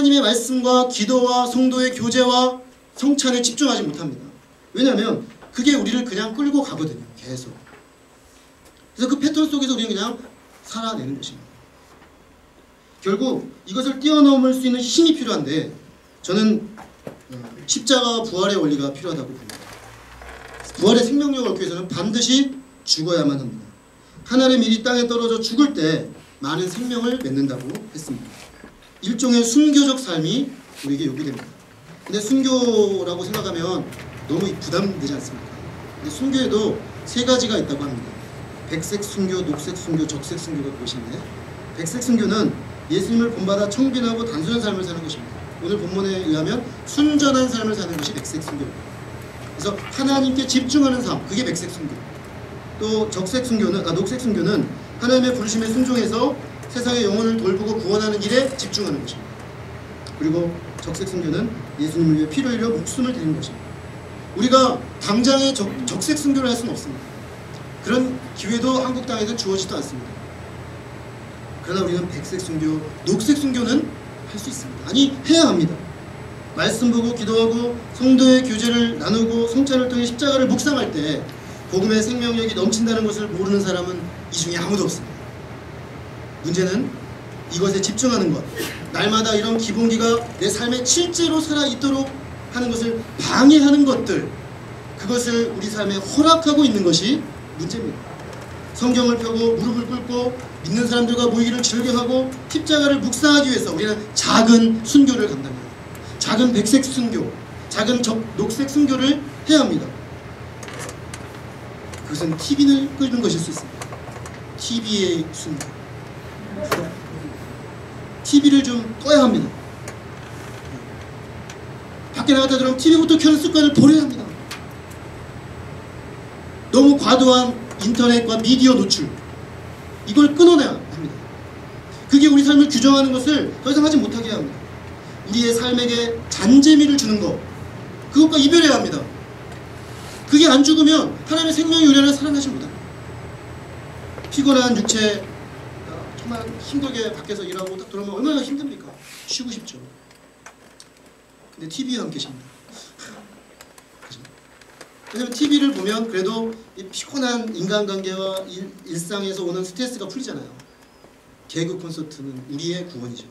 하나님의 말씀과 기도와 성도의 교제와 성찬에 집중하지 못합니다. 왜냐하면 그게 우리를 그냥 끌고 가거든요. 계속. 그래서 그 패턴 속에서 우리는 그냥 살아내는 것입니다. 결국 이것을 뛰어넘을 수 있는 힘이 필요한데 저는 십자가 부활의 원리가 필요하다고 봅니다. 부활의 생명력을 얻기 위해서는 반드시 죽어야만 합니다. 하나님의 일이 땅에 떨어져 죽을 때 많은 생명을 맺는다고 했습니다. 일종의 순교적 삶이 우리에게 요구됩니다. 근데 순교라고 생각하면 너무 부담되지 않습니까? 근데 순교에도 세 가지가 있다고 합니다. 백색 순교, 녹색 순교, 적색 순교가 그것인데, 백색 순교는 예수님을 본받아 청빈하고 단순한 삶을 사는 것입니다. 오늘 본문에 의하면 순전한 삶을 사는 것이 백색 순교입니다. 그래서 하나님께 집중하는 삶, 그게 백색 순교. 또 적색 순교는, 녹색 순교는 하나님의 부르심에 순종해서 세상의 영혼을 돌보고 구원하는 일에 집중하는 것입니다. 그리고 적색 순교는 예수님을 위해 피를 흘려 목숨을 드리는 것입니다. 우리가 당장에 적색 순교를 할 수는 없습니다. 그런 기회도 한국 땅에서 주어지지도 않습니다. 그러나 우리는 백색 순교, 녹색 순교는 할 수 있습니다. 아니, 해야 합니다. 말씀 보고 기도하고 성도의 교제를 나누고 성찬을 통해 십자가를 묵상할 때 복음의 생명력이 넘친다는 것을 모르는 사람은 이 중에 아무도 없습니다. 문제는 이것에 집중하는 것, 날마다 이런 기본기가 내 삶에 실제로 살아있도록 하는 것을 방해하는 것들, 그것을 우리 삶에 허락하고 있는 것이 문제입니다. 성경을 펴고 무릎을 꿇고 믿는 사람들과 모이기를 즐겨하고 십자가를 묵상하기 위해서 우리는 작은 순교를 간답니다. 작은 백색 순교, 작은 녹색 순교를 해야 합니다. 그것은 TV를 끄는 것일 수 있습니다. TV의 순교. TV를 좀 꺼야 합니다. 밖에 나갔다 들어오면 TV부터 켜는 습관을 버려야 합니다. 너무 과도한 인터넷과 미디어 노출, 이걸 끊어내야 합니다. 그게 우리 삶을 규정하는 것을 더 이상 하지 못하게 해야 합니다. 우리의 삶에게 잔재미를 주는 것, 그것과 이별해야 합니다. 그게 안 죽으면 하나님의 생명이 우리 안에 살아나지 못합니다. 피곤한 육체, 정말 힘들게 밖에서 일하고 딱 들어오면 얼마나 힘듭니까? 쉬고 싶죠. 근데 TV와 함께 계십니다. 왜냐면 TV를 보면 그래도 이 피곤한 인간관계와 일상에서 오는 스트레스가 풀리잖아요. 개그 콘서트는 우리의 구원이죠.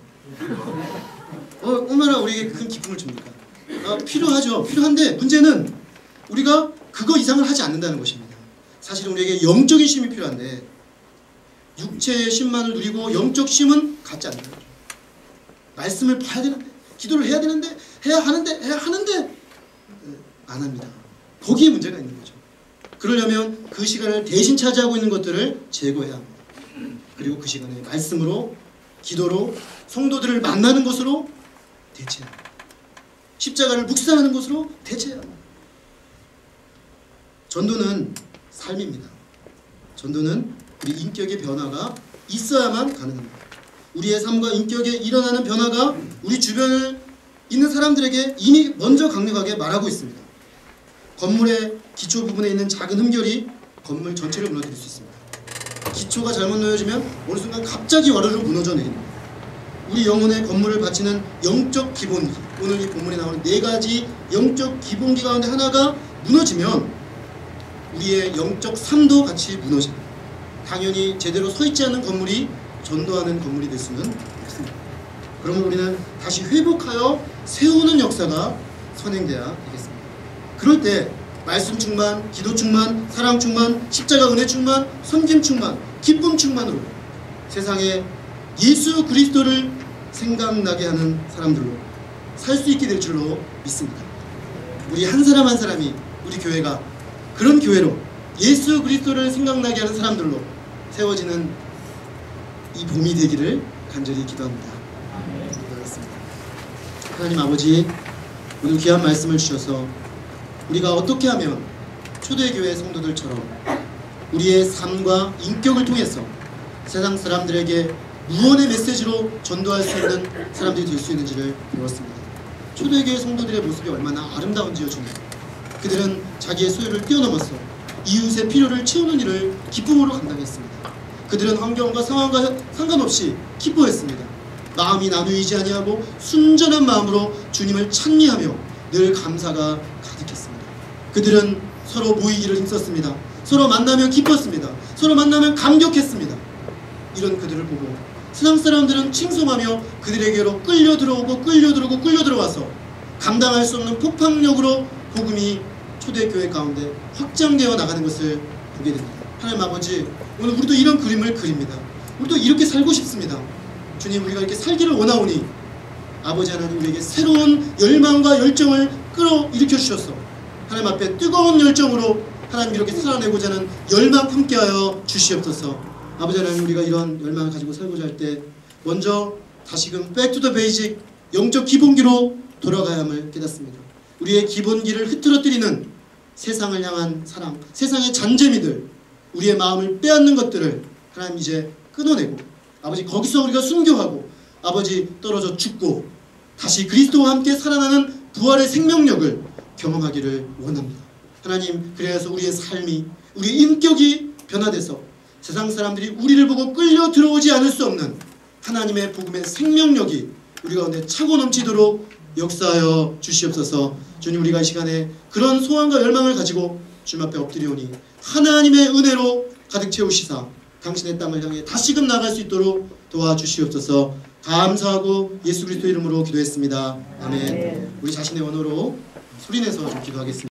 얼마나 우리에게 큰 기쁨을 줍니까? 필요하죠. 필요한데 문제는 우리가 그거 이상을 하지 않는다는 것입니다. 사실 우리에게 영적인 쉼이 필요한데 육체의 쉼만을 누리고 영적 쉼은 갖지 않는 거죠. 말씀을 봐야 되는데, 기도를 해야 되는데, 해야 하는데 안 합니다. 거기에 문제가 있는 거죠. 그러려면 그 시간을 대신 차지하고 있는 것들을 제거해야 합니다. 그리고 그 시간에 말씀으로, 기도로, 성도들을 만나는 것으로 대체해야 합니다. 십자가를 묵상하는 것으로 대체해야 합니다. 전도는 삶입니다. 전도는 우리 인격의 변화가 있어야만 가능합니다. 우리의 삶과 인격에 일어나는 변화가 우리 주변에 있는 사람들에게 이미 먼저 강력하게 말하고 있습니다. 건물의 기초 부분에 있는 작은 흠결이 건물 전체를 무너뜨릴 수 있습니다. 기초가 잘못 놓여지면 어느 순간 갑자기 와르르 무너져 내립니다. 우리 영혼의 건물을 바치는 영적 기본기, 오늘 이 본문에 나오는 4가지 영적 기본기 가운데 하나가 무너지면 우리의 영적 삶도 같이 무너집니다. 당연히 제대로 서 있지 않는 건물이 전도하는 건물이 될 수는 없습니다. 그러면 우리는 다시 회복하여 세우는 역사가 선행돼야 되겠습니다. 그럴 때 말씀 충만, 기도 충만, 사랑 충만, 십자가 은혜 충만, 섬김 충만, 기쁨 충만으로 세상에 예수 그리스도를 생각나게 하는 사람들로 살 수 있게 될 줄로 믿습니다. 우리 한 사람 한 사람이 우리 교회가 그런 교회로 예수 그리스도를 생각나게 하는 사람들로 세워지는 이 봄이 되기를 간절히 기도합니다. 기도하겠습니다. 하나님 아버지, 오늘 귀한 말씀을 주셔서 우리가 어떻게 하면 초대교회 성도들처럼 우리의 삶과 인격을 통해서 세상 사람들에게 무언의 메시지로 전도할 수 있는 사람들이 될 수 있는지를 배웠습니다. 초대교회 성도들의 모습이 얼마나 아름다운지요. 주님, 그들은 자기의 소유를 뛰어넘어서 이웃의 필요를 채우는 일을 기쁨으로 감당했습니다. 그들은 환경과 상황과 상관없이 기뻐했습니다. 마음이 나누이지 아니하고 순전한 마음으로 주님을 찬미하며 늘 감사가 가득했습니다. 그들은 서로 모이기를 힘썼습니다. 서로 만나면 기뻤습니다. 서로 만나면 감격했습니다. 이런 그들을 보고 세상 사람들은 칭송하며 그들에게로 끌려 들어와서 감당할 수 없는 폭발력으로 복음이 초대교회 가운데 확장되어 나가는 것을 보게 됩니다. 하나님 아버지, 오늘 우리도 이런 그림을 그립니다. 우리도 이렇게 살고 싶습니다. 주님, 우리가 이렇게 살기를 원하오니 아버지 하나님, 우리에게 새로운 열망과 열정을 끌어일으켜 주셔서 하나님 앞에 뜨거운 열정으로 하나님 이렇게 살아내고자 하는 열망 함께하여 주시옵소서. 아버지 하나님, 우리가 이런 열망을 가지고 살고자 할 때 먼저 다시금 백투더 베이직, 영적 기본기로 돌아가야 함을 깨닫습니다. 우리의 기본기를 흐트러뜨리는 세상을 향한 사랑, 세상의 잔재미들, 우리의 마음을 빼앗는 것들을 하나님 이제 끊어내고 아버지 거기서 우리가 순교하고 아버지 떨어져 죽고 다시 그리스도와 함께 살아나는 부활의 생명력을 경험하기를 원합니다. 하나님, 그래서 우리의 삶이, 우리의 인격이 변화돼서 세상 사람들이 우리를 보고 끌려 들어오지 않을 수 없는 하나님의 복음의 생명력이 우리 가운데 차고 넘치도록 역사하여 주시옵소서. 주님, 우리가 이 시간에 그런 소원과 열망을 가지고 주님 앞에 엎드리오니 하나님의 은혜로 가득 채우시사 당신의 땅을 향해 다시금 나갈 수 있도록 도와주시옵소서. 감사하고 예수 그리스도 이름으로 기도했습니다. 아멘. 우리 자신의 언어로 소리내서 좀 기도하겠습니다.